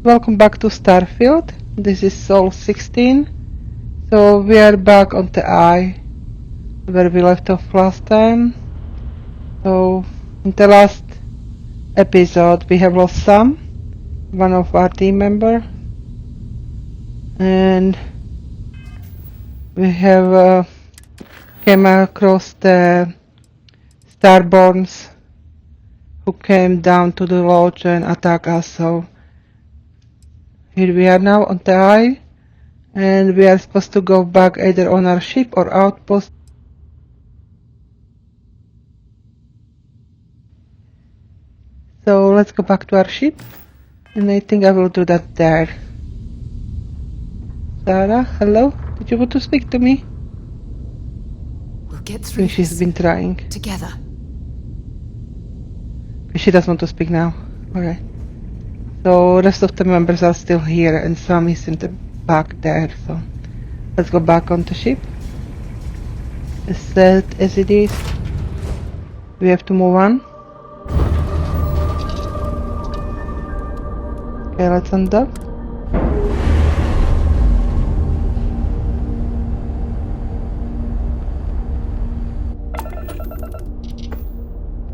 Welcome back to Starfield. This is Sol 16. So we are back on the Eye, where we left off last time. So in the last episode we have lost Sam, one of our team member, and we have came across the Starborns who came down to the lodge and attacked us. So here we are now on the Eye, and we are supposed to go back either on our ship or outpost. So let's go back to our ship, and I think I will do that there. Sarah, hello? Did you want to speak to me? We'll get through I think she's been trying. together. She doesn't want to speak now. Alright. So rest of the members are still here, and Sam is in the back there, so let's go back on the ship. As set as it is, we have to move on. Okay, let's undock.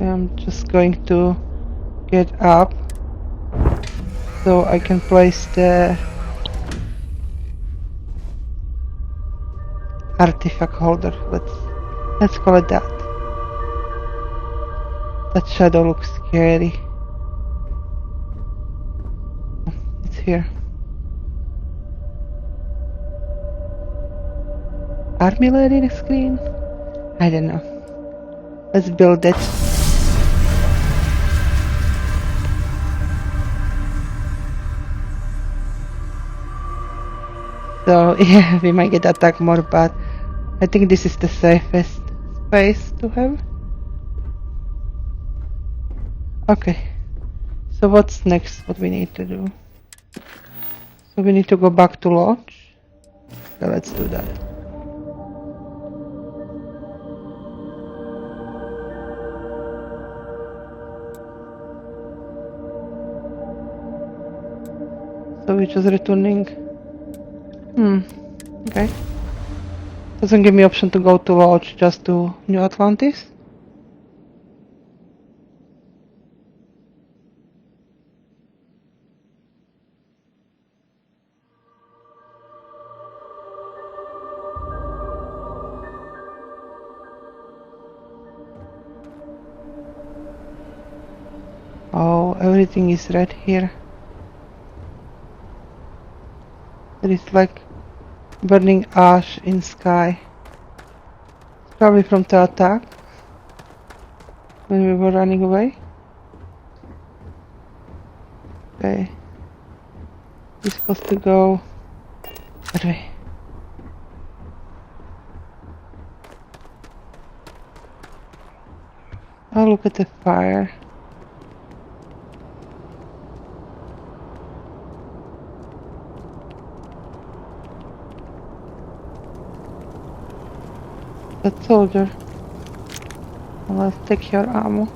I'm just going to get up so I can place the artifact holder. Let's call it that. That shadow looks scary. It's here. Armillary screen? I don't know. Let's build it. So yeah, we might get attacked more, but I think this is the safest space to have. Okay, so what's next? What we need to do? So we need to go back to lodge. So let's do that. So we're just returning. Okay. Doesn't give me option to go to lodge, just to New Atlantis. Oh, everything is red here. There is like burning ash in sky. It's probably from the attack when we were running away. Okay. We're supposed to go that way. Oh, look at the fire. That soldier. Well, let's take your ammo.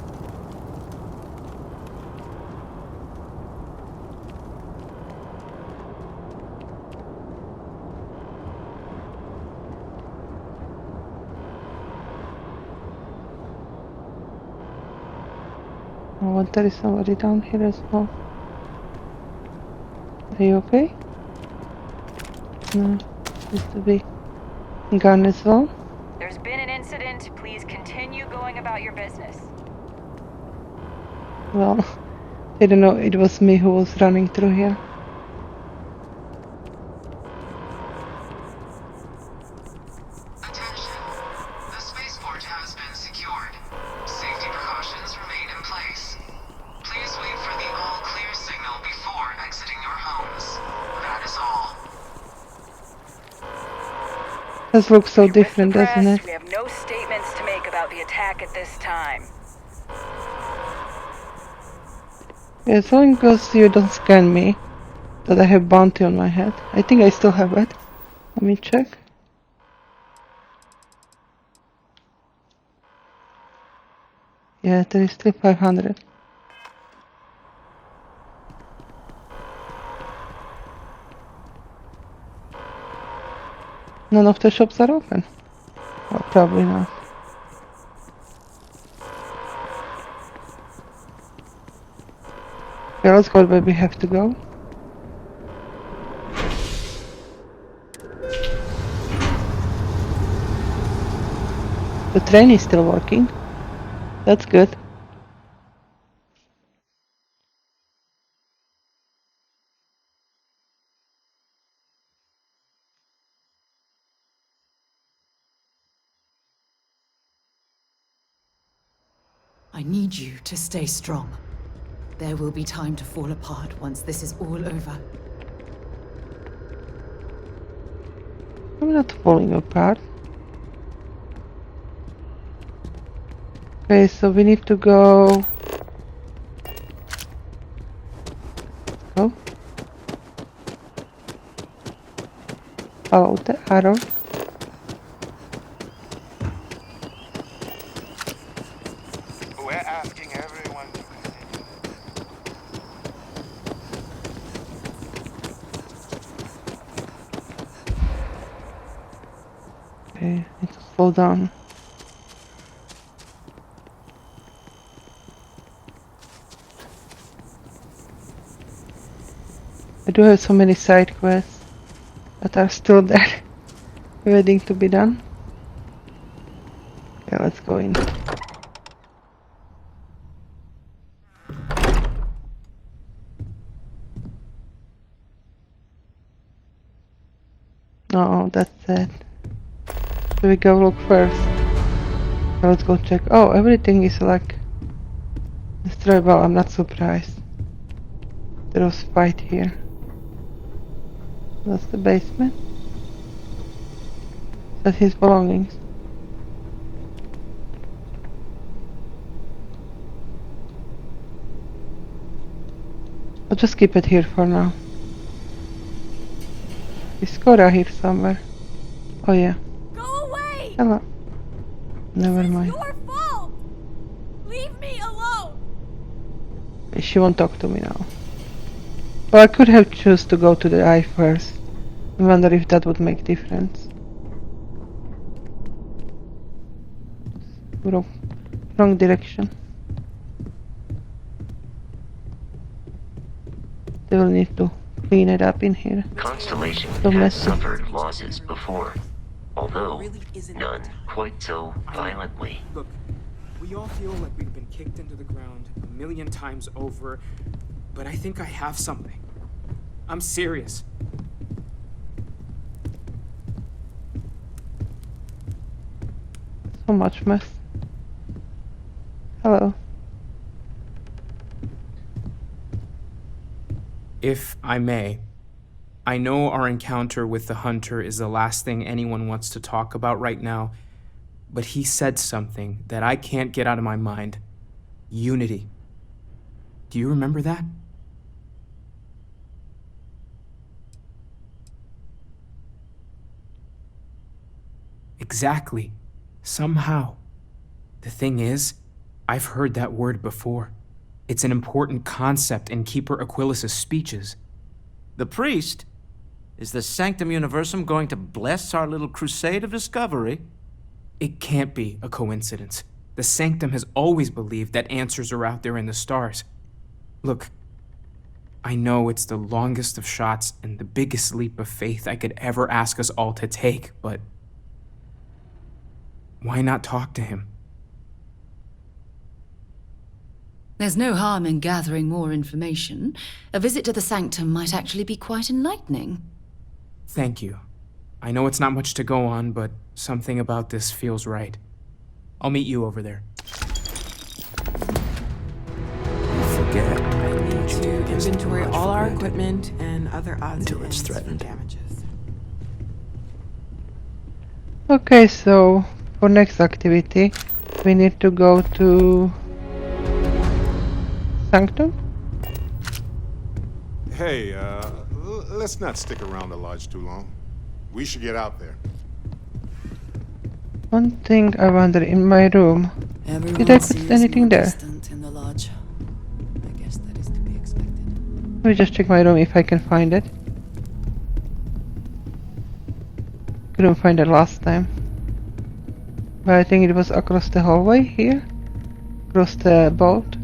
Oh, there is somebody down here as well. Are you okay? No, used to be gun as well. There's been an incident. Please continue going about your business. Well, I don't know, it was me who was running through here. Attention. The spaceport has been secured. Safety precautions remain in place. Please wait for the all-clear signal before exiting your homes. That is all. This looks so With the different, doesn't press, it? We have no statements to make about the attack at this time. Yeah, as long as you don't scan me, that I have bounty on my head. I think I still have it. Let me check. Yeah, there is still 500. None of the shops are open. Well, probably not. Okay, let's go where we have to go. The train is still working. That's good. I need you to stay strong. There will be time to fall apart once this is all over. I'm not falling apart. Okay, so we need to go. Go. Follow the arrow. We're asking everyone to continue. Okay, need to slow down. I do have so many side quests that are still there, waiting to be done. Okay, let's go in. Oh, that's sad. Should we go look first? Now let's go check. Oh, everything is like destroyed. Well, I'm not surprised. There was fight here. That's the basement. That's his belongings. I'll just keep it here for now. Is Cora here somewhere? Oh yeah. Go away! Hello. Never mind. Your fault! Leave me alone! She won't talk to me now. Well, I could have chosen to go to the eye first. I wonder if that would make difference. Wrong direction. They will need to clean it up in here. Constellation So has messy. suffered losses before, although none quite so violently. Look, we all feel like we've been kicked into the ground a million times over, but I think I have something. I'm serious. So much mess. Hello. If I may, I know our encounter with the hunter is the last thing anyone wants to talk about right now, but he said something that I can't get out of my mind. Unity. Do you remember that? Exactly. Somehow. The thing is, I've heard that word before. It's an important concept in Keeper Aquilus' speeches. The priest? Is the Sanctum Universum going to bless our little crusade of discovery? It can't be a coincidence. The Sanctum has always believed that answers are out there in the stars. Look, I know it's the longest of shots and the biggest leap of faith I could ever ask us all to take, but why not talk to him? There's no harm in gathering more information. A visit to the Sanctum might actually be quite enlightening. Thank you. I know it's not much to go on, but something about this feels right. I'll meet you over there. Forget. I need to inventory all our equipment and other odds Until and it's ends for threatened. damages. Okay, so for next activity, we need to go to Sanctum. Hey, let's not stick around the lodge too long. We should get out there. One thing I wonder in my room. Everyone Did I put seems anything more there? distant in the lodge. I guess that is to be expected. Let me just check my room if I can find it. Couldn't find it last time. But I think it was across the hallway here. Across the boat.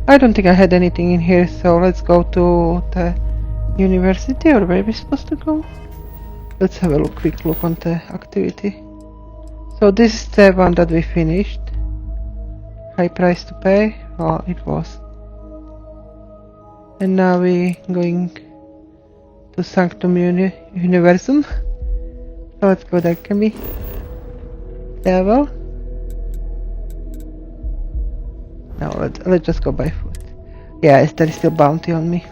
I don't think I had anything in here, so let's go to the university, or where we're supposed to go. Let's have a quick look on the activity. So this is the one that we finished. High price to pay. Well, it was. And now we're going to Sanctum Universum. So let's go there. Can we level? No, let's just go by foot. Yeah, there is still bounty on me.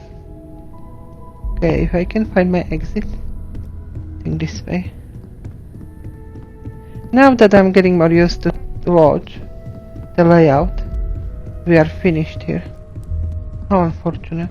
Okay, if I can find my exit. I think this way. Now that I'm getting more used to the lodge, the layout, we are finished here. How unfortunate.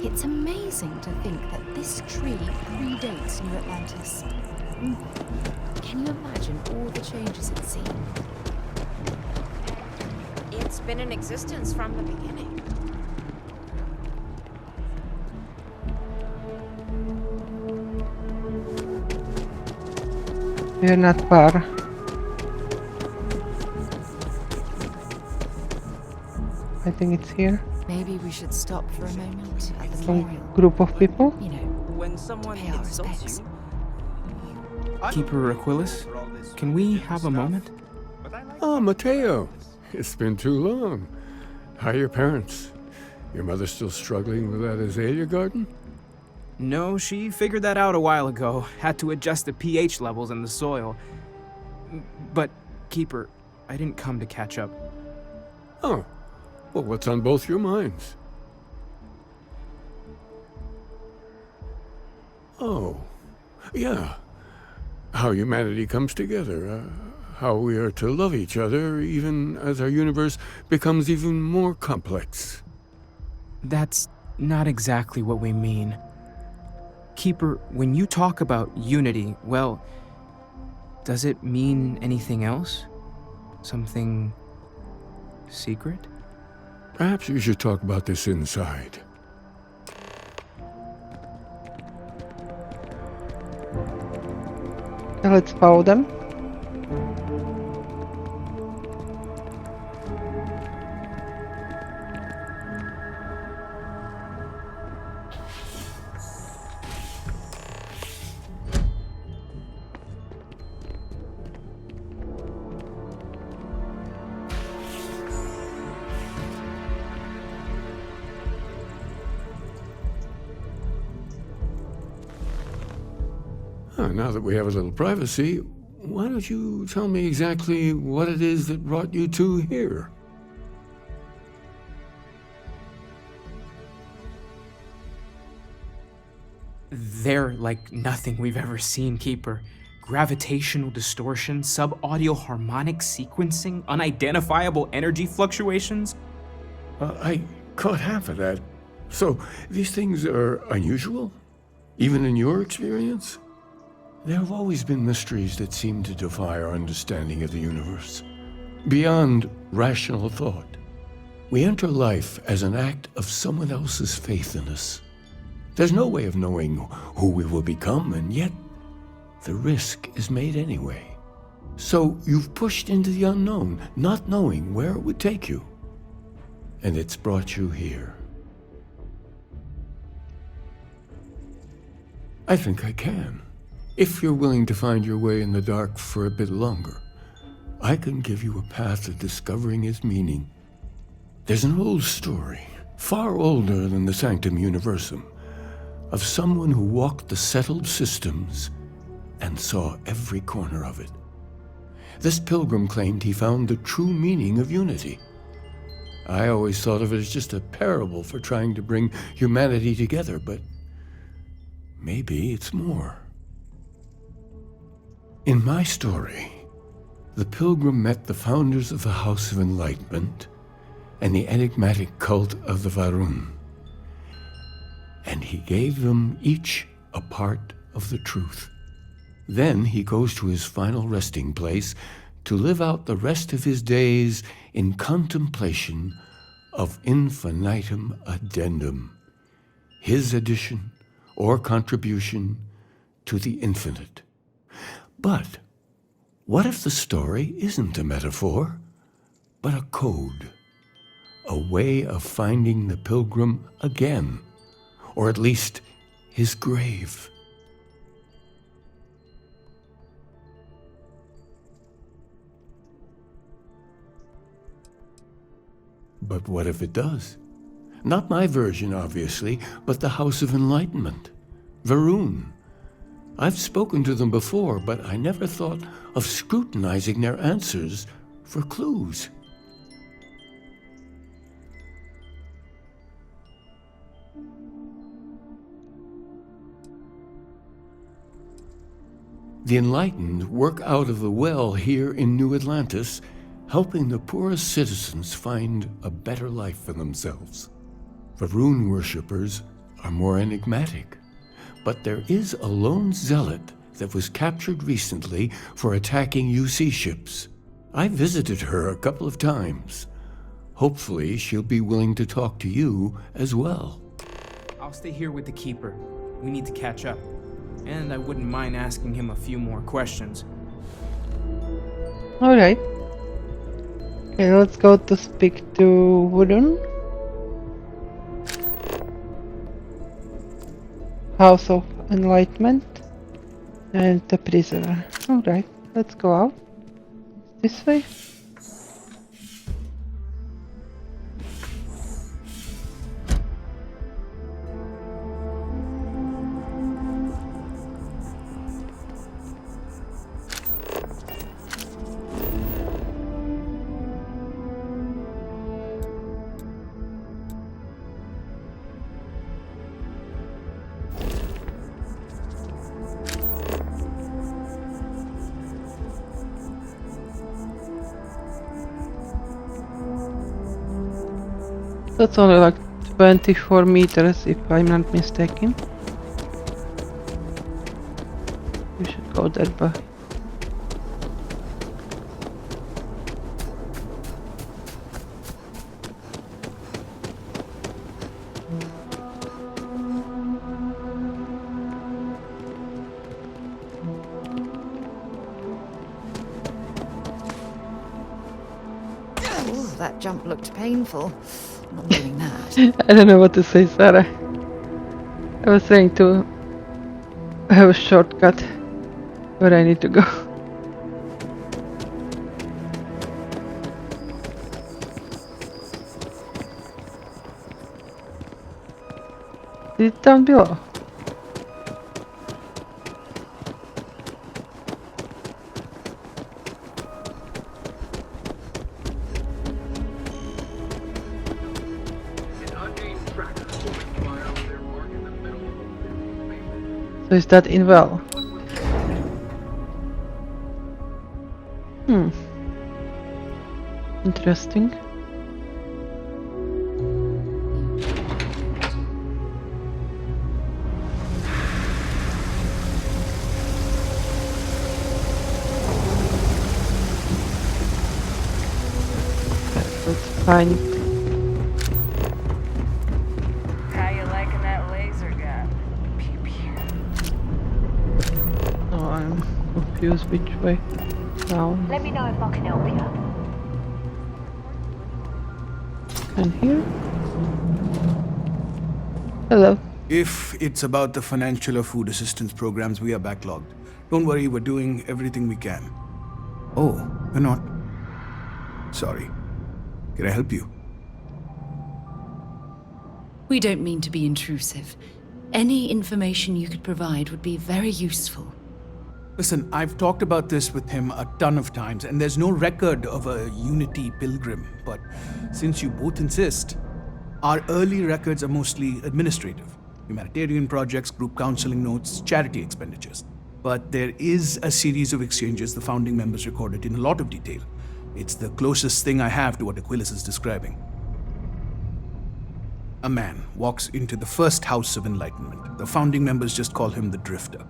It's amazing to think that this tree predates New Atlantis. Can you imagine all the changes it's seen? It's been in existence from the beginning. We're not far. I think it's here. Maybe we should stop for a moment at the Some memorial. group of people. You know, When someone pay our insults respects. you, Keeper Aquilus, can we have a moment? Oh, Mateo. It's been too long. How are your parents? Your mother still struggling with that azalea garden? No, she figured that out a while ago. Had to adjust the pH levels in the soil. But, Keeper, I didn't come to catch up. Oh. Well, what's on both your minds? Oh. Yeah. How humanity comes together. How we are to love each other even as our universe becomes even more complex. That's not exactly what we mean. Keeper, when you talk about unity, well, does it mean anything else? Something secret? Perhaps we should talk about this inside. Let's follow them. Now that we have a little privacy, why don't you tell me exactly what it is that brought you two here? They're like nothing we've ever seen, Keeper. Gravitational distortion, sub-audio harmonic sequencing, unidentifiable energy fluctuations. I caught half of that. So, these things are unusual? Even in your experience? There have always been mysteries that seem to defy our understanding of the universe. Beyond rational thought. We enter life as an act of someone else's faith in us. There's no way of knowing who we will become, and yet the risk is made anyway. So you've pushed into the unknown, not knowing where it would take you. And it's brought you here. I think I can. If you're willing to find your way in the dark for a bit longer, I can give you a path to discovering its meaning. There's an old story, far older than the Sanctum Universum, of someone who walked the settled systems and saw every corner of it. This pilgrim claimed he found the true meaning of unity. I always thought of it as just a parable for trying to bring humanity together, but maybe it's more. In my story, the pilgrim met the founders of the House of Enlightement and the enigmatic cult of the Varun, and he gave them each a part of the truth. Then he goes to his final resting place to live out the rest of his days in contemplation of infinitum addendum, his addition or contribution to the infinite. But what if the story isn't a metaphor, but a code, a way of finding the pilgrim again, or at least his grave? But what if it does? Not my version, obviously, but the House of Enlightenment, Varun. I've spoken to them before, but I never thought of scrutinizing their answers for clues. The Enlightened work out of the well here in New Atlantis, helping the poorest citizens find a better life for themselves. Varun worshippers are more enigmatic, but there is a lone zealot that was captured recently for attacking UC ships. I visited her a couple of times. Hopefully she'll be willing to talk to you as well. I'll stay here with the Keeper. We need to catch up. And I wouldn't mind asking him a few more questions. Alright. Okay, let's go to speak to Varun. House of Enlightenment and the prisoner. Alright, let's go out. This way. That's only like 24 meters if I'm not mistaken. We should go there, but Oh, that jump looked painful. Not doing that. I don't know what to say, Sarah. I was saying to have a shortcut where I need to go. Is it down below? So is that in well? Interesting. Let's find confused which way down. Let me know if I can help you. And here? Hello. If it's about the financial or food assistance programs, we are backlogged. Don't worry, we're doing everything we can. Oh, we're not. Sorry. Can I help you? We don't mean to be intrusive. Any information you could provide would be very useful. Listen, I've talked about this with him a ton of times, and there's no record of a Unity pilgrim. But since you both insist, our early records are mostly administrative. Humanitarian projects, group counseling notes, charity expenditures. But there is a series of exchanges the founding members recorded in a lot of detail. It's the closest thing I have to what Aquilus is describing. A man walks into the first house of Enlightenment. The founding members just call him the Drifter.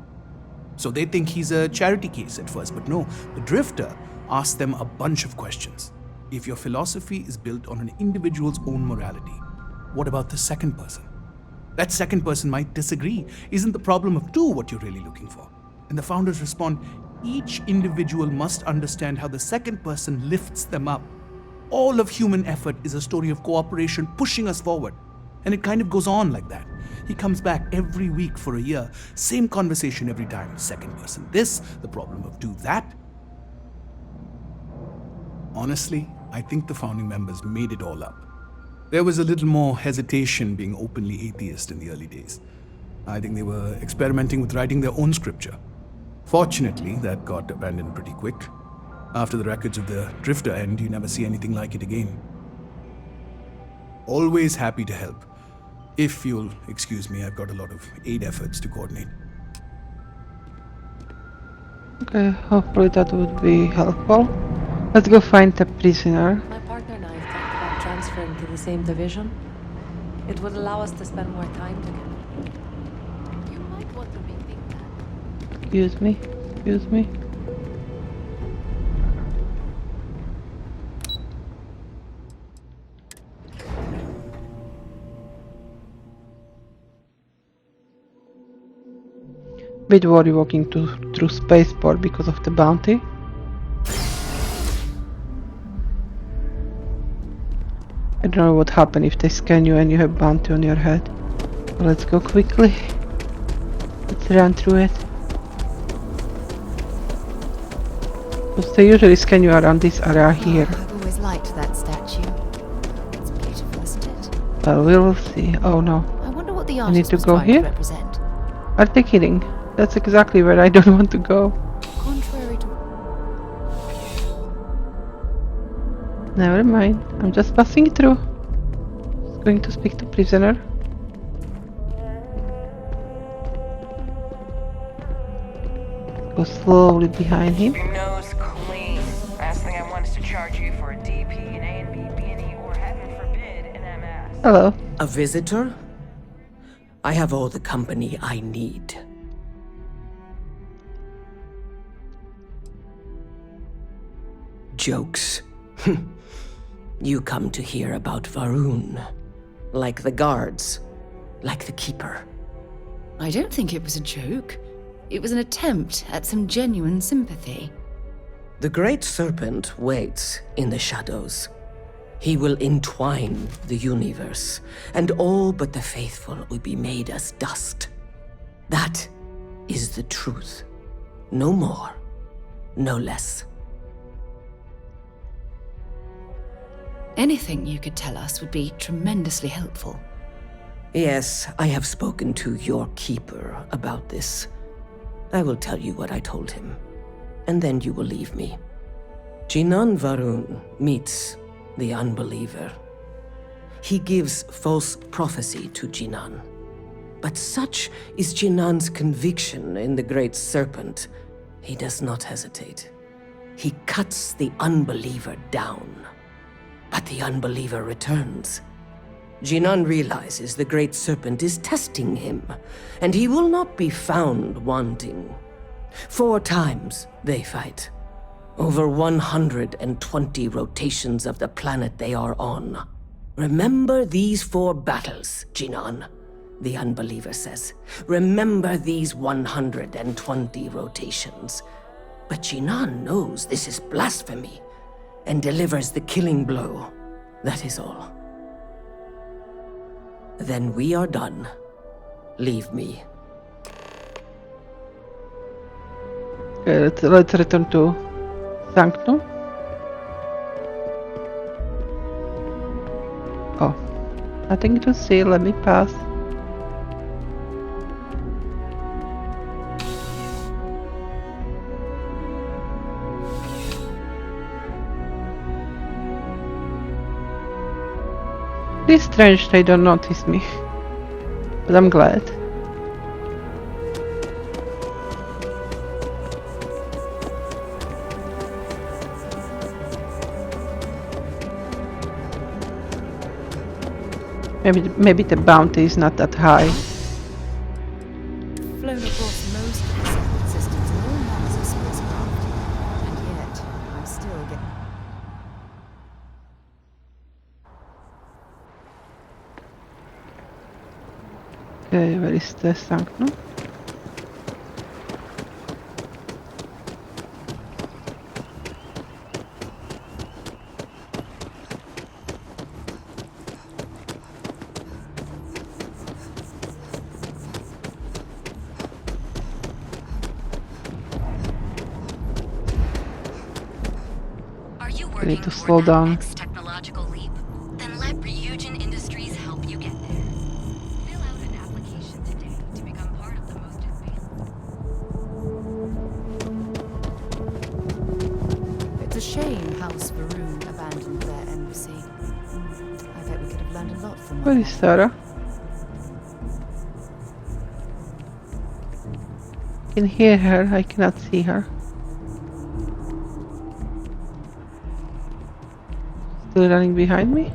So they think he's a charity case at first, but no, the Drifter asks them a bunch of questions. If your philosophy is built on an individual's own morality, what about the second person? That second person might disagree. Isn't the problem of two what you're really looking for? And the founders respond, each individual must understand how the second person lifts them up. All of human effort is a story of cooperation pushing us forward. And it kind of goes on like that. He comes back every week for a year. Same conversation every time. Second person this, the problem of two that. Honestly, I think the founding members made it all up. There was a little more hesitation being openly atheist in the early days. I think they were experimenting with writing their own scripture. Fortunately, that got abandoned pretty quick. After the records of the Drifter end, you never see anything like it again. Always happy to help. If you'll excuse me, I've got a lot of aid efforts to coordinate. Okay, hopefully that would be helpful. Let's go find the prisoner. My partner and I have talked about transferring to the same division. It would allow us to spend more time together. You might want to rethink that. Excuse me, excuse me. Bit worry walking through spaceport because of the bounty. I don't know what happened if they scan you and you have bounty on your head. But let's go quickly. Let's run through it. Because they usually scan you around this area here. I've always liked that statue. It's beautiful, isn't it? Well, we will see. Oh no. I wonder what the I need artist to was go trying here? to represent. Are they kidding? That's exactly where I don't want to go. Contrary to Never mind. I'm just passing through. Just going to speak to prisoner. Go slowly behind him. Your nose clean. Last thing I want is to charge you for a DP, an A and B, B and E, or heaven forbid, an MS. Hello. A visitor? I have all the company I need. Jokes. You come to hear about Varun. Like the guards. Like the Keeper. I don't think it was a joke. It was an attempt at some genuine sympathy. The Great Serpent waits in the shadows. He will entwine the universe, and all but the faithful will be made as dust. That is the truth. No more, no less. Anything you could tell us would be tremendously helpful. Yes, I have spoken to your Keeper about this. I will tell you what I told him, and then you will leave me. Jinan Varun meets the unbeliever. He gives false prophecy to Jinan. But such is Jinan's conviction in the Great Serpent, he does not hesitate. He cuts the unbeliever down. But the unbeliever returns. Jinan realizes the Great Serpent is testing him, and he will not be found wanting. 4 times they fight. Over 120 rotations of the planet they are on. Remember these 4 battles, Jinan, the unbeliever says. Remember these 120 rotations. But Jinan knows this is blasphemy and delivers the killing blow. That is all. Then we are done. Leave me. Okay, let's return to Sanctum. Oh, nothing to see. Let me pass. It's strange they don't notice me, but I'm glad. Maybe the bounty is not that high. Flown across most of the separate systems and all manner of spacecraft, and yet I'm still getting. Okay, where is the Sanctum? I need to slow down. Technological leap? Then let Ryujin Industries help you get there. Fill out an application today to become part of the most advanced. It's a shame House Varun abandoned their embassy. I bet we could have learned a lot from Where is Sarah? I can hear her, I cannot see her. Still running behind me?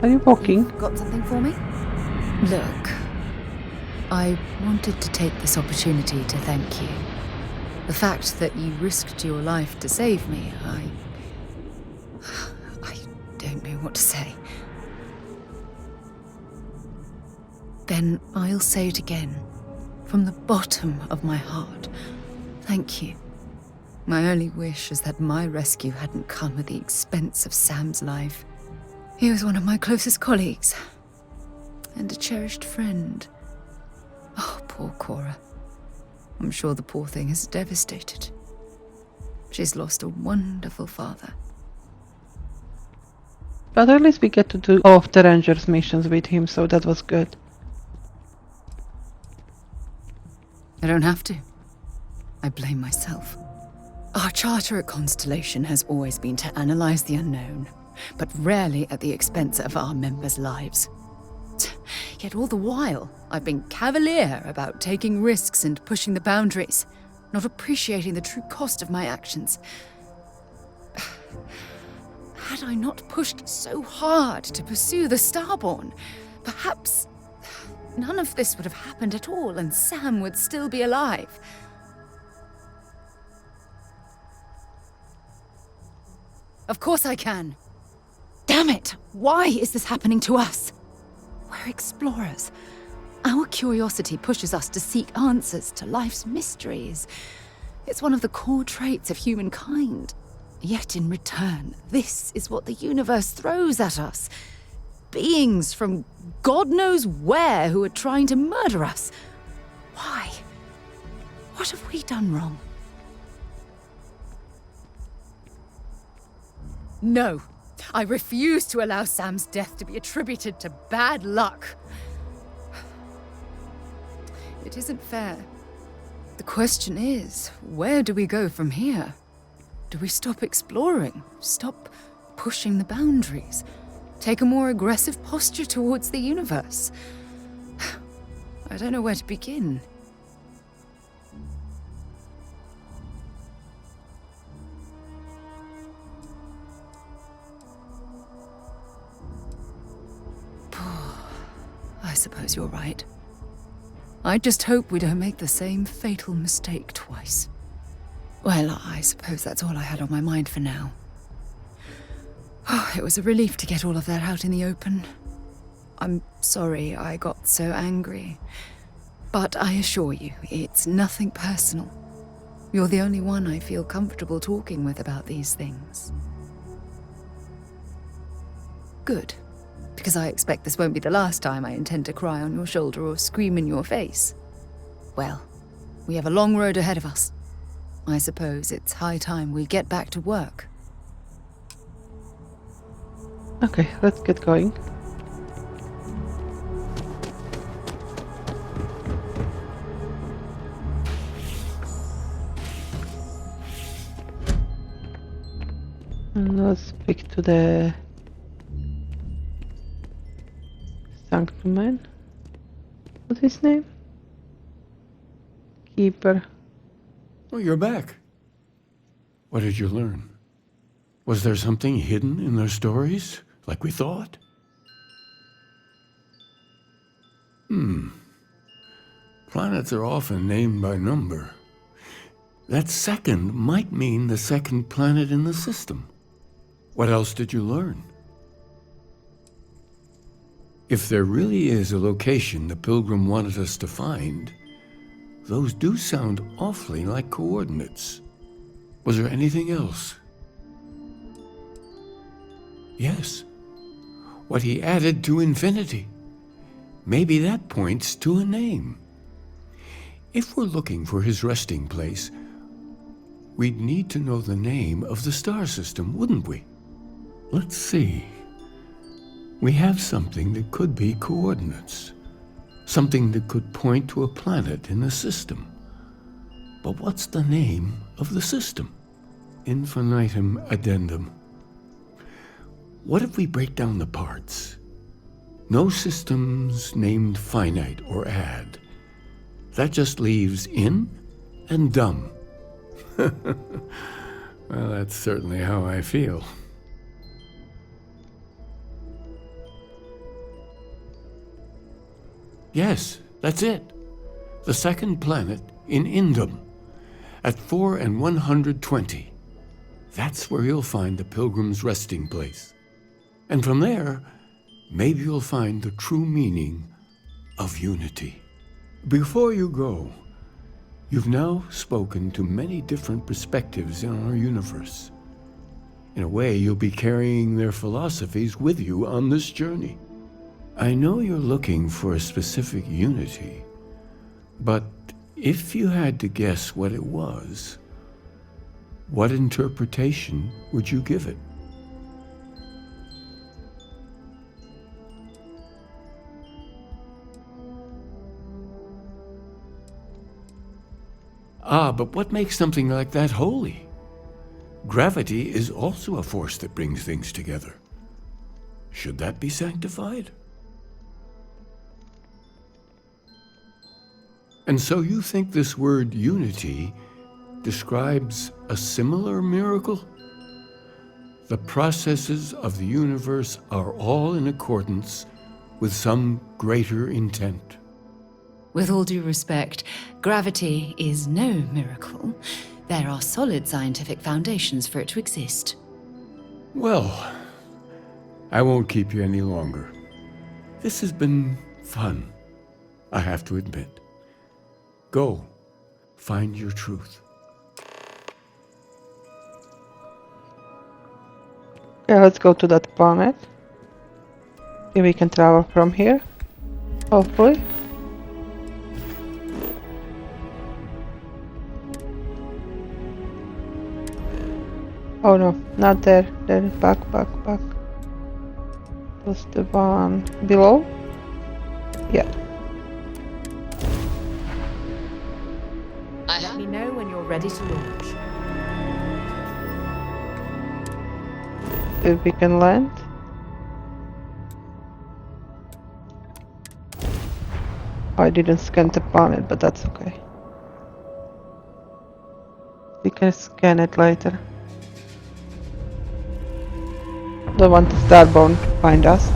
Are you walking? Got something for me? Look, I wanted to take this opportunity to thank you. The fact that you risked your life to save me, I don't know what to say. Then I'll say it again, from the bottom of my heart. Thank you. My only wish is that my rescue hadn't come at the expense of Sam's life. He was one of my closest colleagues, and a cherished friend. Oh, poor Cora. I'm sure the poor thing is devastated. She's lost a wonderful father. But at least we get to do all of the Rangers missions with him, so that was good. I don't have to. I blame myself. Our charter at Constellation has always been to analyze the unknown, but rarely at the expense of our members' lives. Yet all the while, I've been cavalier about taking risks and pushing the boundaries, not appreciating the true cost of my actions. Had I not pushed so hard to pursue the Starborn, perhaps none of this would have happened at all and Sam would still be alive. Of course I can. Damn it! Why is this happening to us? We're explorers. Our curiosity pushes us to seek answers to life's mysteries. It's one of the core traits of humankind. Yet in return, this is what the universe throws at us. Beings from God knows where who are trying to murder us. Why? What have we done wrong? No, I refuse to allow Sam's death to be attributed to bad luck. It isn't fair. The question is, where do we go from here? Do we stop exploring? Stop pushing the boundaries? Take a more aggressive posture towards the universe? I don't know where to begin. I suppose you're right. I just hope we don't make the same fatal mistake twice. Well, I suppose that's all I had on my mind for now. Oh, it was a relief to get all of that out in the open. I'm sorry I got so angry. But I assure you, it's nothing personal. You're the only one I feel comfortable talking with about these things. Good, because I expect this won't be the last time I intend to cry on your shoulder or scream in your face. Well, we have a long road ahead of us. I suppose it's high time we get back to work. Okay, let's get going. And let's speak to the Sanctum man. What's his name? Keeper. Oh, you're back. What did you learn? Was there something hidden in their stories, like we thought? Planets are often named by number. That second might mean the second planet in the system. What else did you learn? If there really is a location the Pilgrim wanted us to find, those do sound awfully like coordinates. Was there anything else? Yes. What he added to infinity. Maybe that points to a name. If we're looking for his resting place, we'd need to know the name of the star system, wouldn't we? Let's see. We have something that could be coordinates. Something that could point to a planet in the system. But what's the name of the system? Infinitum addendum. What if we break down the parts? No systems named finite or add. That just leaves in and dumb. Well, that's certainly how I feel. Yes, that's it. The second planet in Indum, at 4 and 120. That's where you'll find the Pilgrim's resting place. And from there, maybe you'll find the true meaning of unity. Before you go, you've now spoken to many different perspectives in our universe. In a way, you'll be carrying their philosophies with you on this journey. I know you're looking for a specific unity, but if you had to guess what it was, what interpretation would you give it? But what makes something like that holy? Gravity is also a force that brings things together. Should that be sanctified? And so you think this word unity describes a similar miracle? The processes of the universe are all in accordance with some greater intent. With all due respect, gravity is no miracle. There are solid scientific foundations for it to exist. Well, I won't keep you any longer. This has been fun, I have to admit. Go, find your truth. Okay, let's go to that planet. Maybe we can travel from here. Hopefully. Oh no, not there. There, back. Was the one below? Yeah. Let me know when you're ready to launch. If we can land. I didn't scan the planet, but that's okay. We can scan it later. Don't want the Starborn to find us.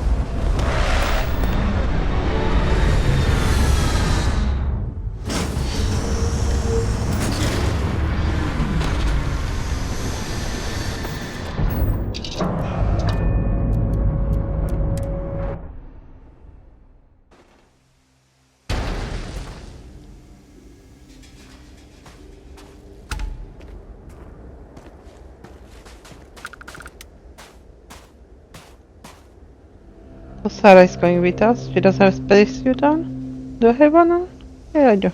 So Sarah is going with us. She doesn't have a spacesuit on. Do I have one on? Yeah, I do.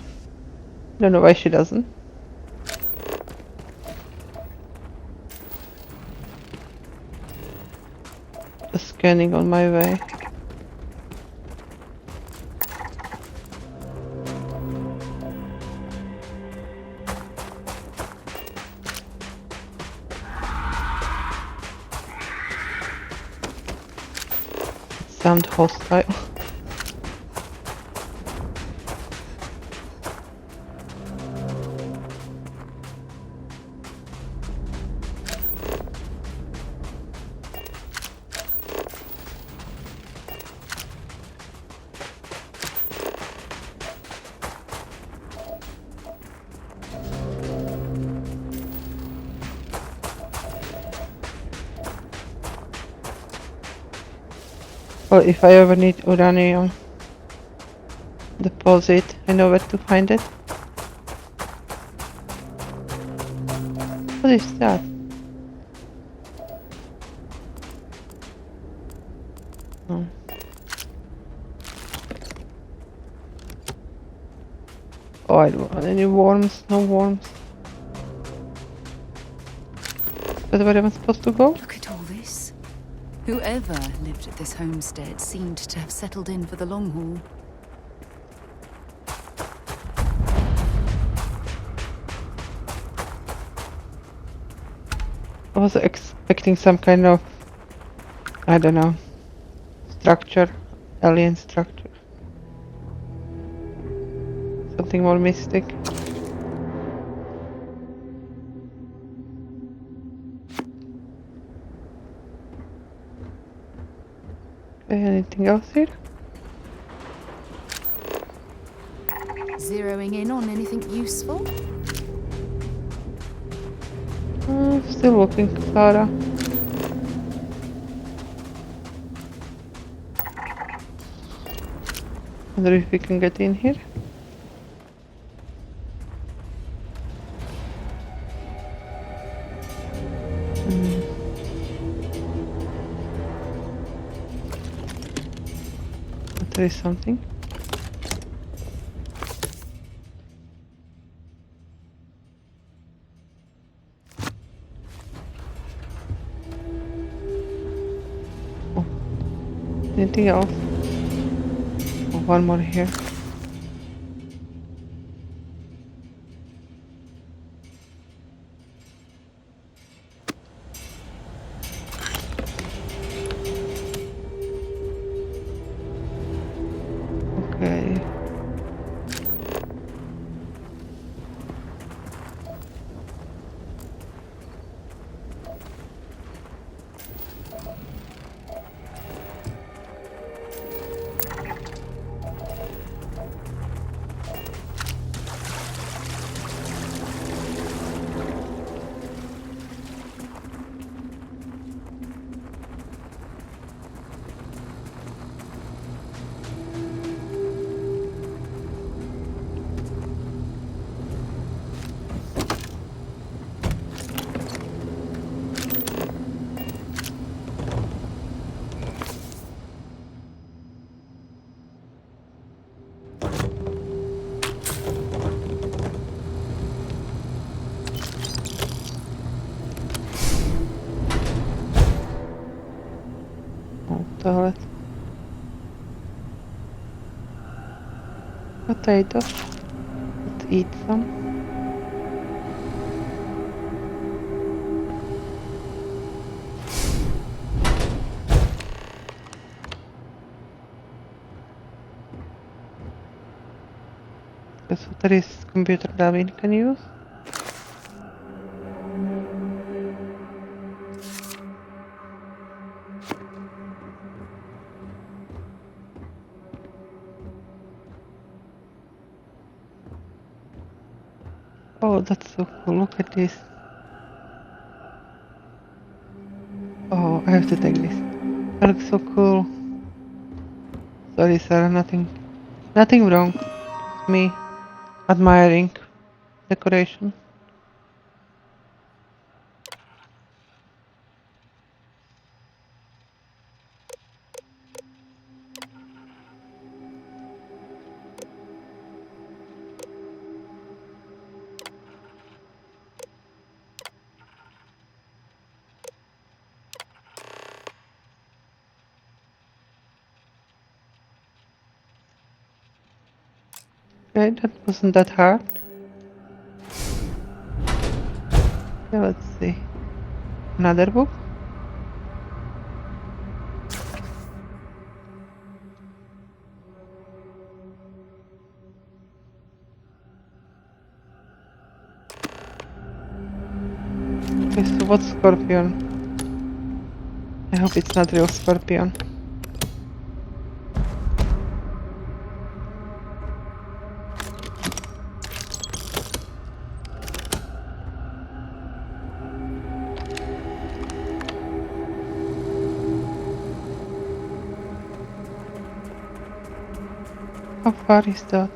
Don't know why she doesn't. Just scanning on my way. Sound hostile. Well, if I ever need uranium deposit, I know where to find it. What is that? Oh. Oh, I don't want any worms, no worms. Is that where I'm supposed to go? Look at all this. Whoever lived at this homestead seemed to have settled in for the long haul. I was expecting some kind of, I don't know, structure, alien structure. Something more mystic. Okay, anything else here? Zeroing in on anything useful? Still looking, Clara. Wonder if we can get in here. But there is something. Anything else? Oh, one more here. Okay. Toilet. Potatoes. Let's eat some. Guess what there is computer lab we can use. Oh, that's so cool. Look at this. Oh, I have to take this. That looks so cool. Sorry, Sarah, nothing wrong. Me admiring decoration. Okay, that wasn't that hard. Yeah, let's see. Another book. Okay, so what's Scorpion? I hope it's not real Scorpion. How far is that?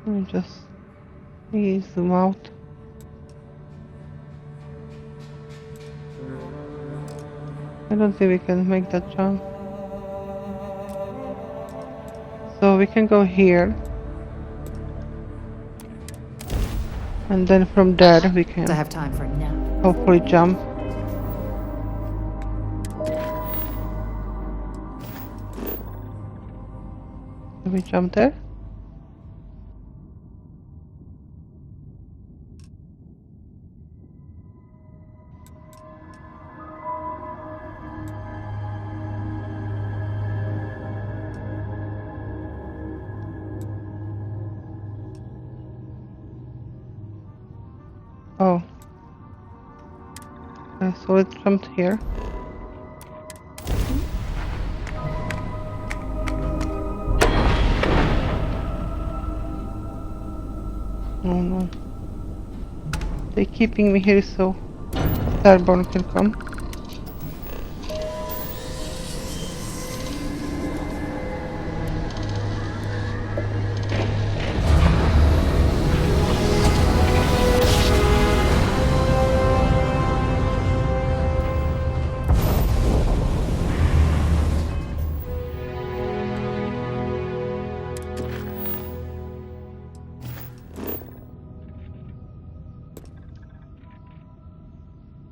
Let me just zoom out. I don't think we can make that jump. So we can go here. And then from there we can I have time for a nap. hopefully jump. Can we jump there? Oh. So it jumped here. Oh no. They're keeping me here so Starborn can come.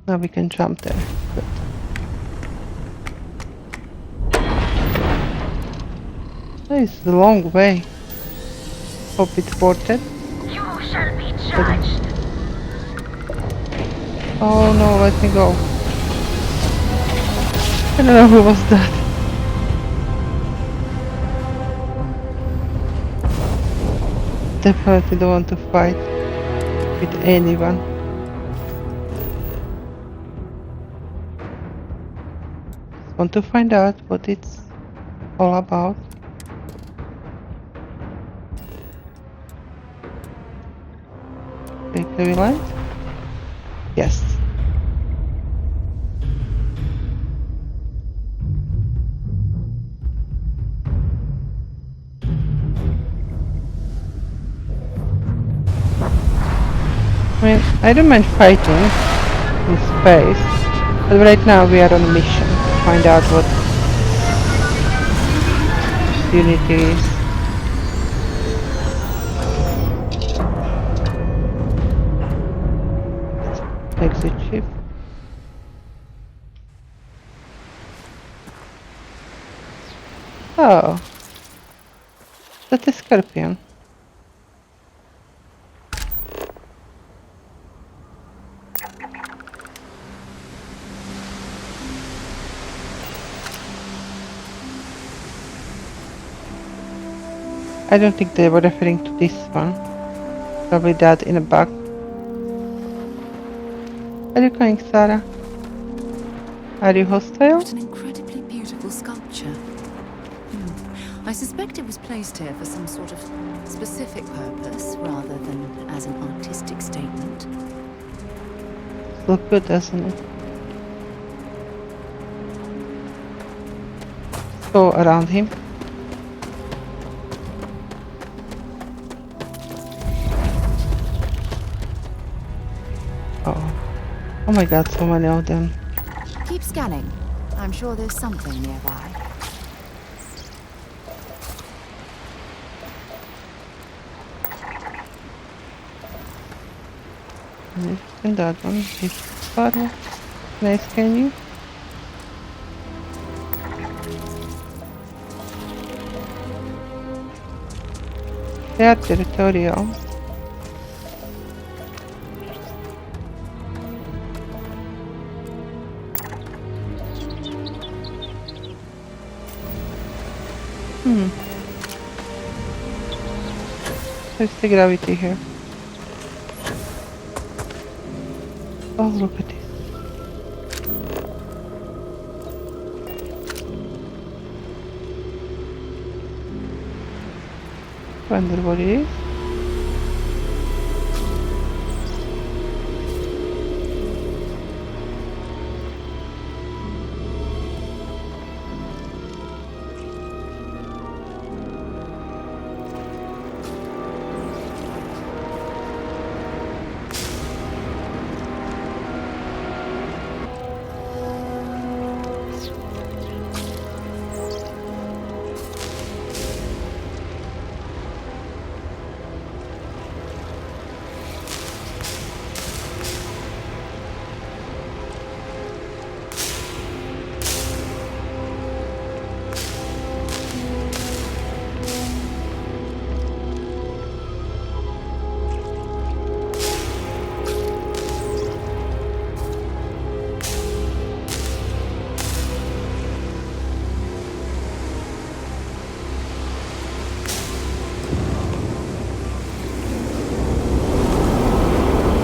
Now we can jump there. Good. It's a long way. Hope it's worth it. You shall be judged. Oh no, let me go. I don't know who was that. Definitely don't want to fight with anyone. Just want to find out what it's all about. Okay, can we land? Yes. I mean, I don't mind fighting in space, but right now we are on a mission to find out what this unit is. Exit ship. Oh, that's a Scorpion. I don't think they were referring to this one. Probably that in the back. Are you going, Sarah? Are you hostile? What an incredibly beautiful sculpture. I suspect it was placed here for some sort of specific purpose, rather than as an artistic statement. Look good, doesn't it? Let's go around him. Oh my god, so many of them. Keep scanning. I'm sure there's something nearby. And that one. This bottle. Nice, can you? They are territorial. Where's the gravity here? Oh, look at this. Wonder what it is.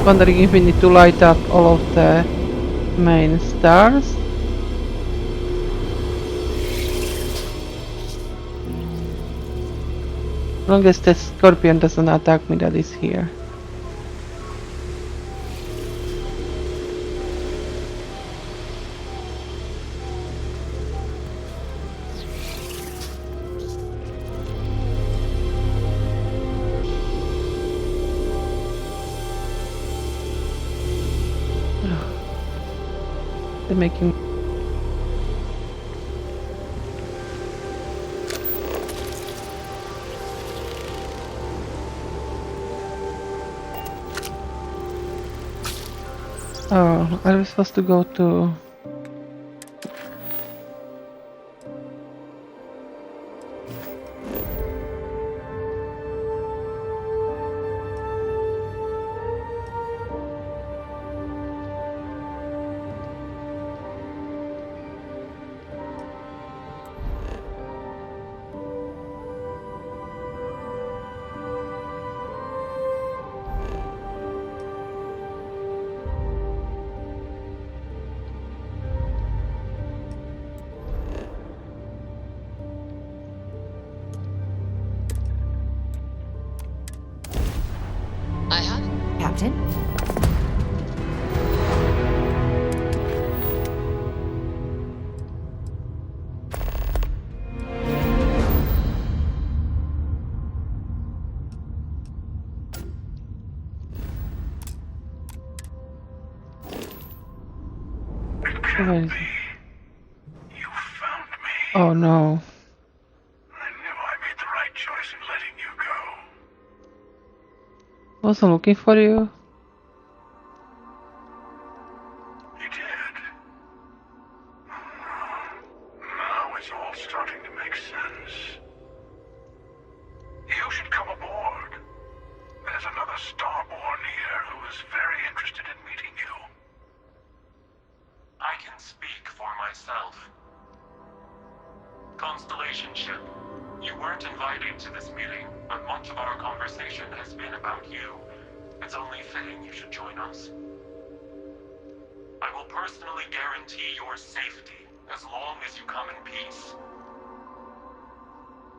Wondering if we need to light up all of the main stars. As long as the scorpion doesn't attack me, that is here. They're making oh, are we supposed to go to Captain? where is it? Oh no. Wasn't looking for you. You did. Now it's all starting to make sense. You should come aboard. There's another Starborn here who is very interested in meeting you. I can speak for myself. Constellation ship, you weren't invited to this meeting, but much of our conversation has been about you. It's only fitting you should join us. I will personally guarantee your safety as long as you come in peace.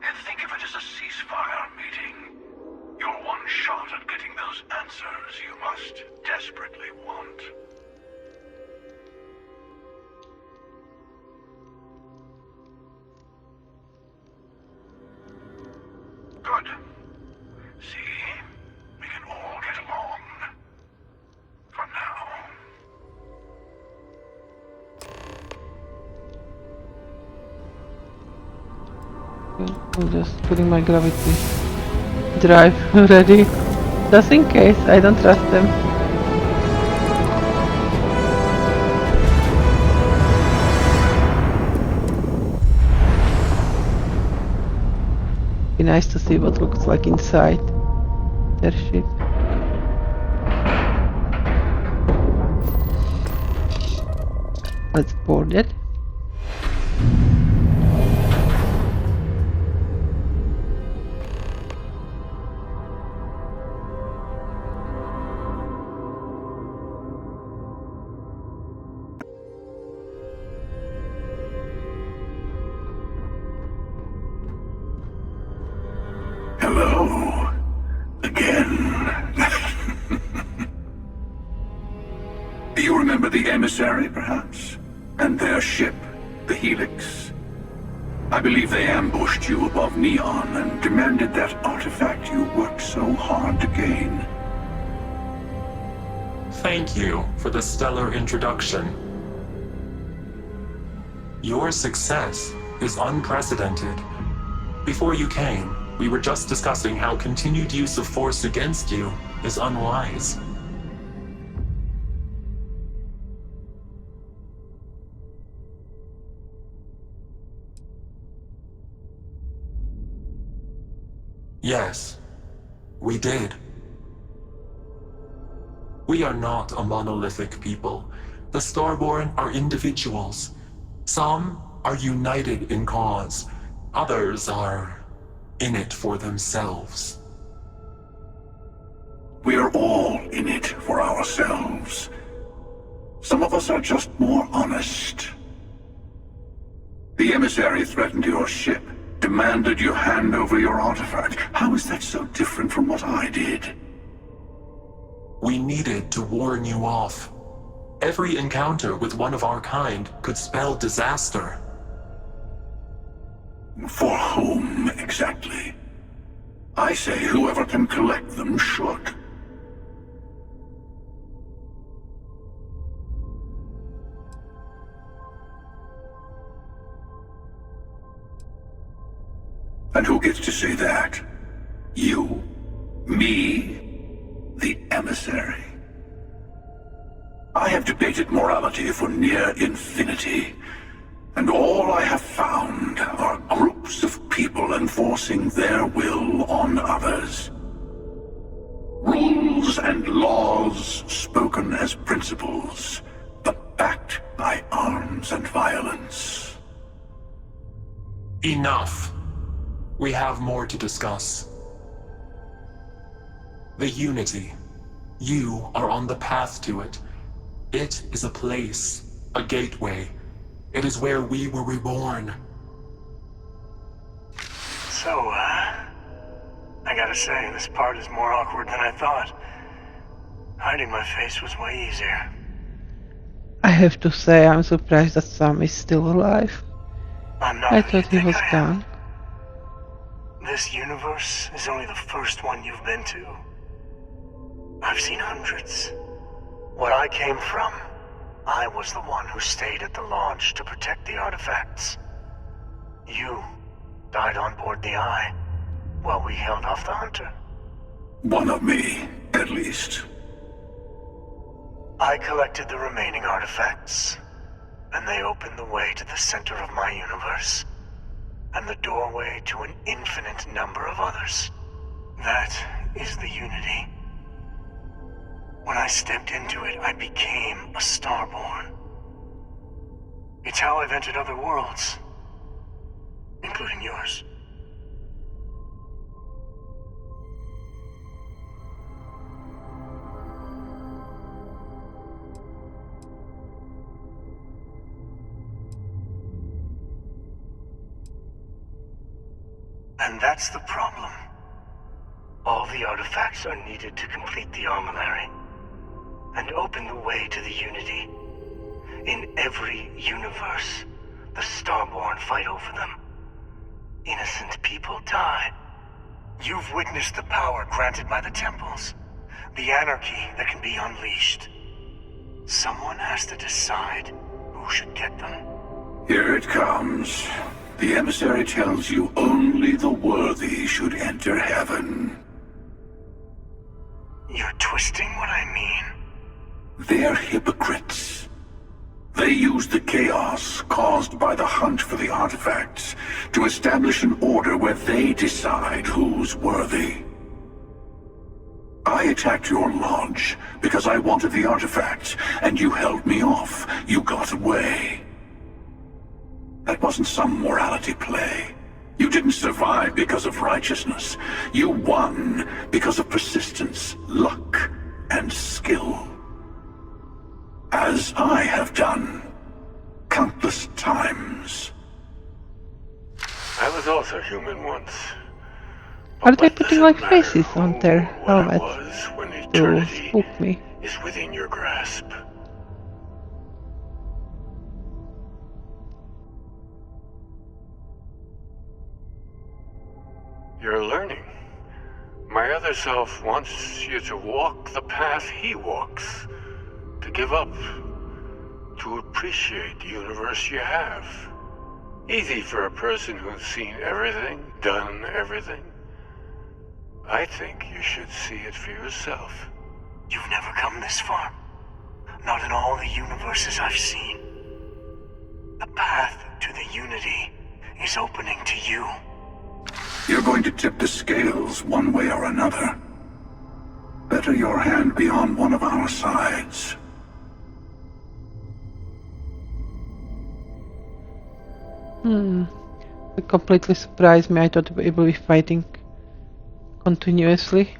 And think of it as a ceasefire meeting. You're one shot at getting those answers you must desperately want. Good. See? We can all get along. For now. I'm just putting my gravity drive ready. Just in case, I don't trust them. Be nice to see what looks like inside their ship. Let's board it. Hello. Again. You remember the emissary, perhaps? And their ship, the Helix? I believe they ambushed you above Neon and demanded that artifact you worked so hard to gain. Thank you for the stellar introduction. Your success is unprecedented. Before you came, we were just discussing how continued use of force against you is unwise. Yes, we did. We are not a monolithic people. The Starborn are individuals. Some are united in cause. Others are in it for themselves. We are all in it for ourselves. Some of us are just more honest. The emissary threatened your ship, demanded you hand over your artifact. How is that so different from what I did? We needed to warn you off. Every encounter with one of our kind could spell disaster. For whom, exactly? I say whoever can collect them should. And who gets to say that? You? Me? The emissary? I have debated morality for near infinity, and all I have found are groups of people enforcing their will on others. Rules and laws spoken as principles, but backed by arms and violence. Enough. We have more to discuss. The Unity. You are on the path to it. It is a place, a gateway. It is where we were reborn. So, I gotta say, this part is more awkward than I thought. Hiding my face was way easier. I have to say, I'm surprised that Sam is still alive. I thought he was gone. This universe is only the first one you've been to. I've seen hundreds. Where I came from, I was the one who stayed at the launch to protect the artifacts. You died on board the Eye, while we held off the Hunter. One of me, at least. I collected the remaining artifacts, and they opened the way to the center of my universe, and the doorway to an infinite number of others. That is the Unity. When I stepped into it, I became a Starborn. It's how I've entered other worlds, including yours. And that's the problem. All the artifacts are needed to complete the Armillary and open the way to the Unity. In every universe, the Starborn fight over them. Innocent people die. You've witnessed the power granted by the temples, the anarchy that can be unleashed. Someone has to decide who should get them. Here it comes. The emissary tells you only the worthy should enter heaven. You're twisting what I mean. They're hypocrites. They use the chaos caused by the hunt for the artifacts to establish an order where they decide who's worthy. I attacked your lodge because I wanted the artifacts, and you held me off. You got away. That wasn't some morality play. You didn't survive because of righteousness. You won because of persistence, luck, and skill. As I have done countless times. I was also human once. Are they putting like faces on their helmets When to eternity spook me? is within your grasp. You're learning. My other self wants you to walk the path he walks. To give up. To appreciate the universe you have. Easy for a person who's seen everything, done everything. I think you should see it for yourself. You've never come this far. Not in all the universes I've seen. The path to the Unity is opening to you. You're going to tip the scales one way or another. Better your hand be on one of our sides. It completely surprised me. I thought we would be fighting continuously.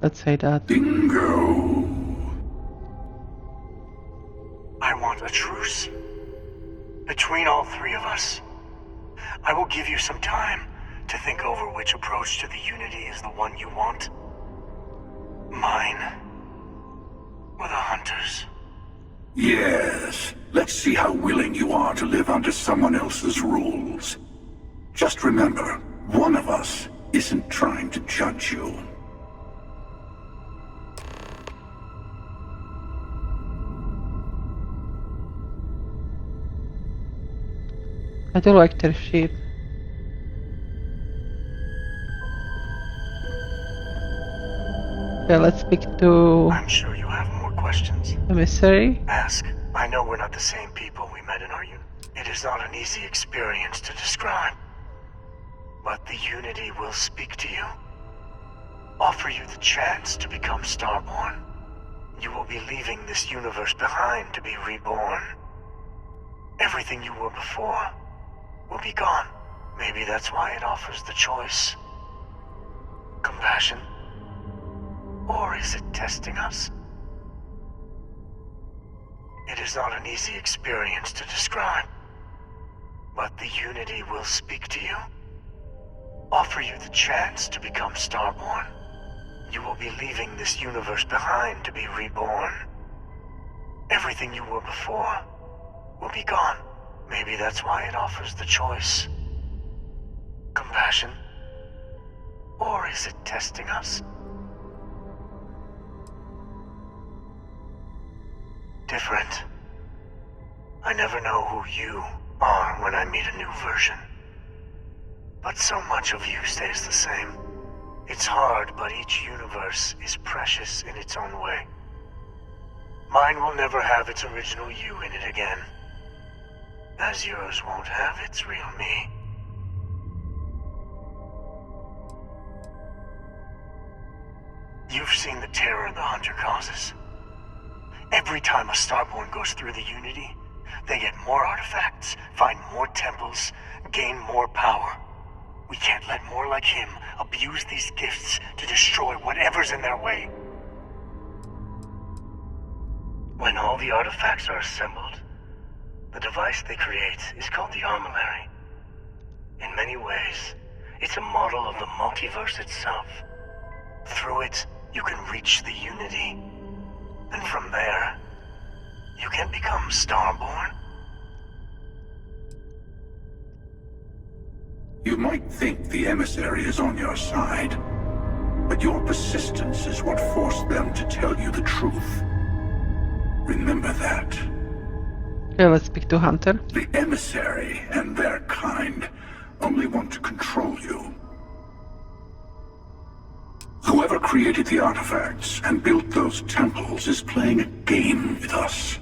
Let's say that. Bingo. I want a truce. Between all three of us. I will give you some time to think over which approach to the Unity is the one you want. Mine. Or the Hunters. Yes. Let's see how willing you are to live under someone else's rules. Just remember, one of us isn't trying to judge you. I do like their sheep. Okay, let's speak to... I'm sure you have more questions. Emissary. Ask. I know we're not the same people we met in our unit. It is not an easy experience to describe. But the Unity will speak to you. Offer you the chance to become Starborn. You will be leaving this universe behind to be reborn. Everything you were before will be gone. Maybe that's why it offers the choice. Compassion? Or is it testing us? It is not an easy experience to describe. But the Unity will speak to you. Offer you the chance to become Starborn. You will be leaving this universe behind to be reborn. Everything you were before will be gone. Maybe that's why it offers the choice. Compassion? Or is it testing us? Different. I never know who you are when I meet a new version. But so much of you stays the same. It's hard, but each universe is precious in its own way. Mine will never have its original you in it again. As yours won't have its real me. You've seen the terror the Hunter causes. Every time a Starborn goes through the Unity, they get more artifacts, find more temples, gain more power. We can't let more like him abuse these gifts to destroy whatever's in their way. When all the artifacts are assembled, the device they create is called the Armillary. In many ways, it's a model of the multiverse itself. Through it, you can reach the Unity. And from there, you can become Starborn. You might think the emissary is on your side, but your persistence is what forced them to tell you the truth. Remember that. Okay, let's speak to Hunter. The emissary and their kind only want to control you. Whoever created the artifacts and built those temples is playing a game with us.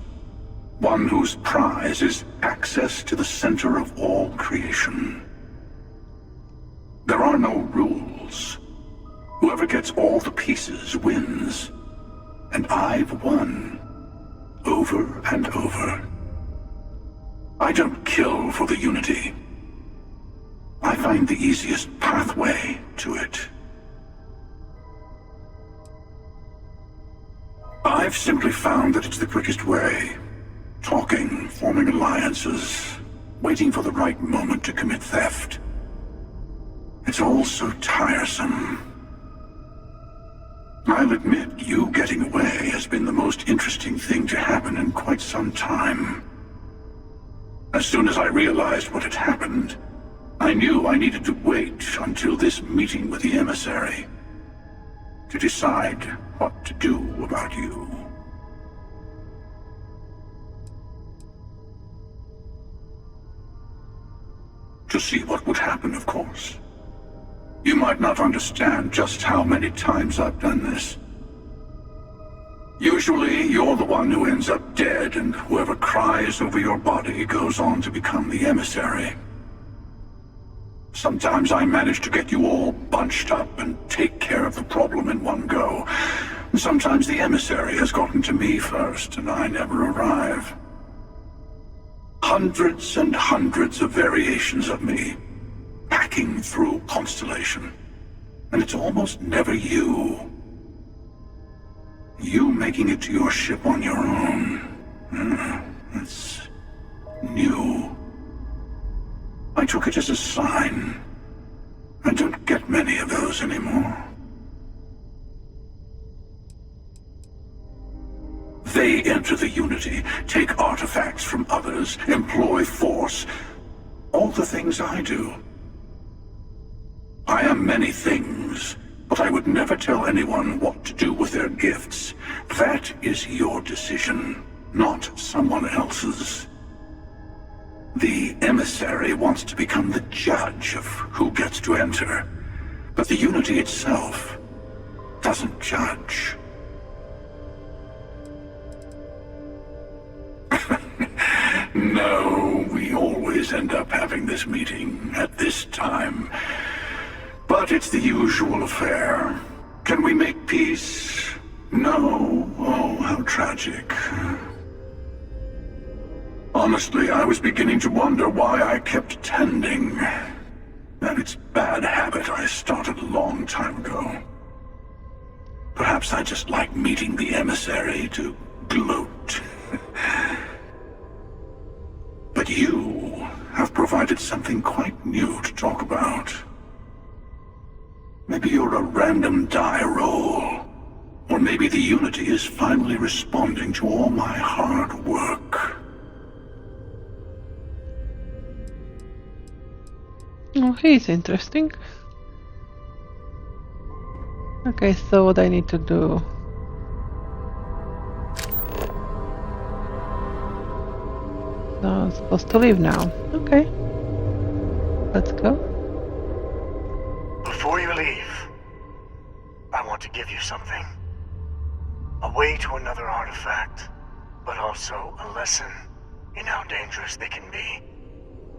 One whose prize is access to the center of all creation. There are no rules. Whoever gets all the pieces wins. And I've won. Over and over. I don't kill for the Unity. I find the easiest pathway to it. I've simply found that it's the quickest way. Talking, forming alliances, waiting for the right moment to commit theft. It's all so tiresome. I'll admit, you getting away has been the most interesting thing to happen in quite some time. As soon as I realized what had happened, I knew I needed to wait until this meeting with the emissary to decide what to do about you. To see what would happen, of course. You might not understand just how many times I've done this. Usually, you're the one who ends up dead, and whoever cries over your body goes on to become the emissary. Sometimes I manage to get you all bunched up and take care of the problem in one go. And sometimes the emissary has gotten to me first, and I never arrive. Hundreds and hundreds of variations of me, hacking through Constellation. And it's almost never you. You making it to your ship on your own. It's new. I took it as a sign. I don't get many of those anymore. They enter the Unity, take artifacts from others, employ force. All the things I do. I am many things, but I would never tell anyone what to do with their gifts. That is your decision, not someone else's. The emissary wants to become the judge of who gets to enter, but the Unity itself doesn't judge. No, we always end up having this meeting at this time. But it's the usual affair. Can we make peace? No. Oh, how tragic. Honestly, I was beginning to wonder why I kept tending. That it's bad habit I started a long time ago. Perhaps I just like meeting the emissary to gloat. But you have provided something quite new to talk about. Maybe you're a random die roll. Or maybe the Unity is finally responding to all my hard work. Oh, he's interesting. Okay, so what I need to do? So I'm supposed to leave now. Okay. Let's go. Before you leave, I want to give you something. A way to another artifact, but also a lesson in how dangerous they can be.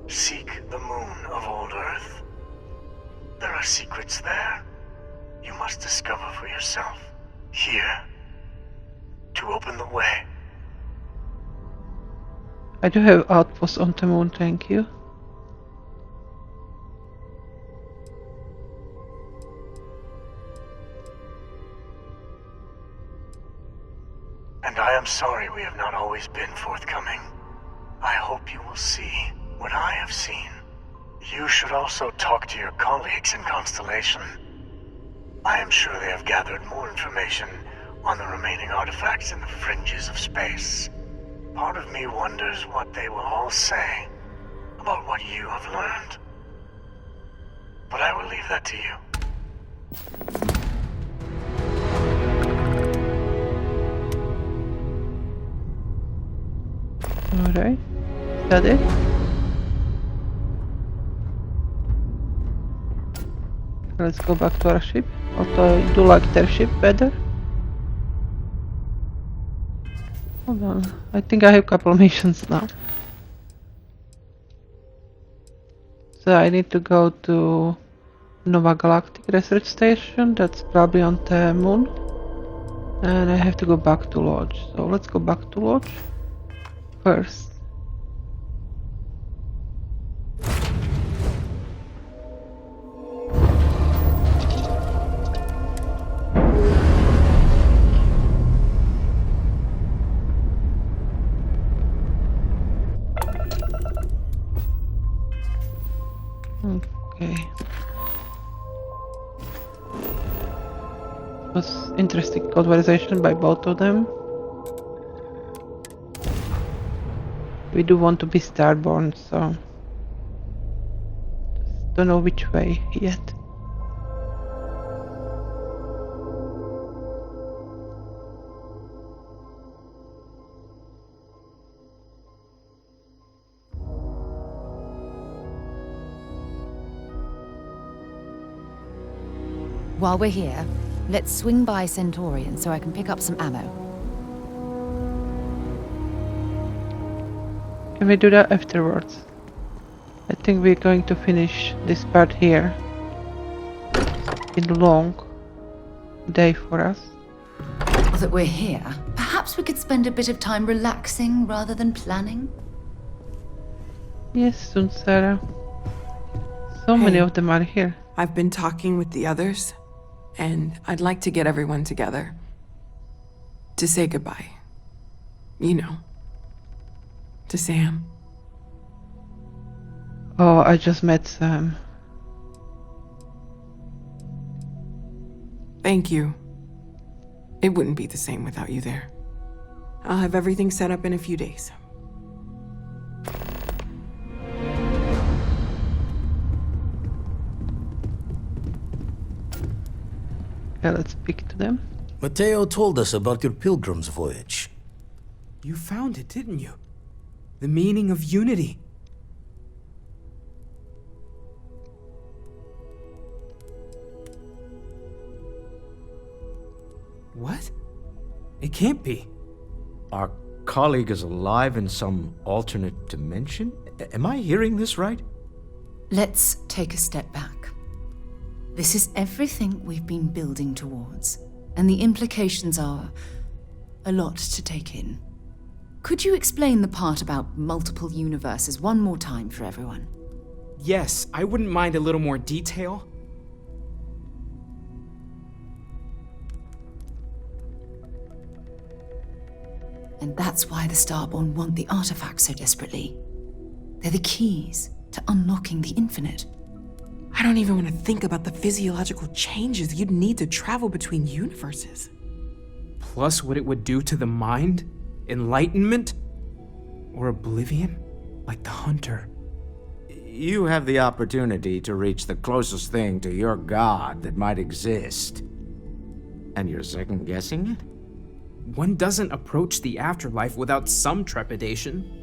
Seek the moon of old Earth. There are secrets there you must discover for yourself. Here. To open the way. I do have outposts on the moon, thank you. And I am sorry we have not always been forthcoming. I hope you will see what I have seen. You should also talk to your colleagues in Constellation. I am sure they have gathered more information on the remaining artifacts in the fringes of space. Part of me wonders what they will all say about what you have learned. But I will leave that to you. Alright. Is that it? Let's go back to our ship. Although I do like their ship better. Hold on. I think I have a couple of missions now. So I need to go to Nova Galactic Research Station. That's probably on the moon. And I have to go back to Lodge. So let's go back to Lodge first. Okay. It was interesting conversation by both of them. We do want to be starborn, so just don't know which way yet. While we're here, let's swing by Centaurian so I can pick up some ammo. Can we do that afterwards? I think we're going to finish this part here. It's a long day for us. Now that we're here, perhaps we could spend a bit of time relaxing rather than planning? Yes, soon, Sarah. So many of them are here. I've been talking with the others, and I'd like to get everyone together. To say goodbye. You know. To Sam. Oh, I just met Sam. Thank you. It wouldn't be the same without you there. I'll have everything set up in a few days. Okay, let's speak to them. Matteo told us about your pilgrim's voyage. You found it, didn't you? The meaning of unity. What? It can't be. Our colleague is alive in some alternate dimension? Am I hearing this right? Let's take a step back. This is everything we've been building towards, and the implications are a lot to take in. Could you explain the part about multiple universes one more time for everyone? Yes, I wouldn't mind a little more detail. And that's why the Starborn want the artifacts so desperately. They're the keys to unlocking the infinite. I don't even want to think about the physiological changes you'd need to travel between universes. Plus what it would do to the mind? Enlightenment? Or oblivion? Like the Hunter. You have the opportunity to reach the closest thing to your god that might exist. And you're second-guessing it? One doesn't approach the afterlife without some trepidation.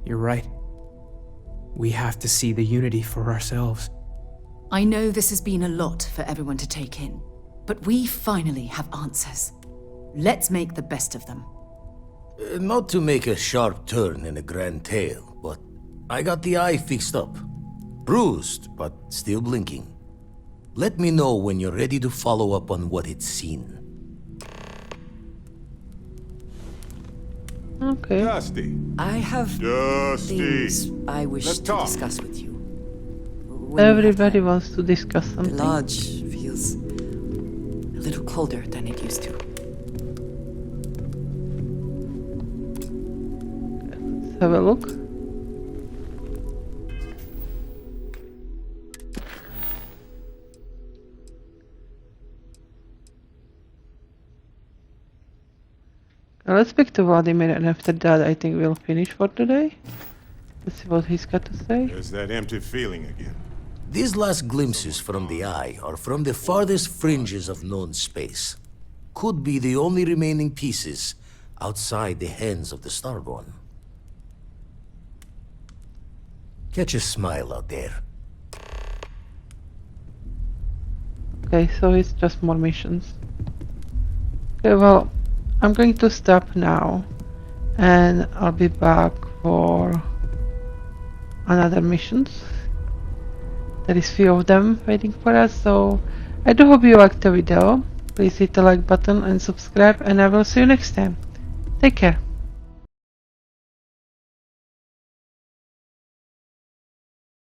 You're right. We have to see the unity for ourselves. I know this has been a lot for everyone to take in, but we finally have answers. Let's make the best of them. Not to make a sharp turn in a grand tale, but I got the eye fixed up. Bruised, but still blinking. Let me know when you're ready to follow up on what it's seen. Okay. Dusty. I have Dusty. things I wish Let's to talk. discuss with you. Everybody wants to discuss The something. lodge feels a little colder than it used to. Let's have a look. Let's speak to Vladimir, and after that I think we'll finish for today. Let's see what he's got to say. There's that empty feeling again. These last glimpses from the eye are from the farthest fringes of known space. Could be the only remaining pieces outside the hands of the Starborn. Catch a smile out there. Okay, so it's just more missions. Okay, well, I'm going to stop now, and I'll be back for another missions. There is few of them waiting for us, so I do hope you liked the video. Please hit the like button and subscribe, and I will see you next time. Take care.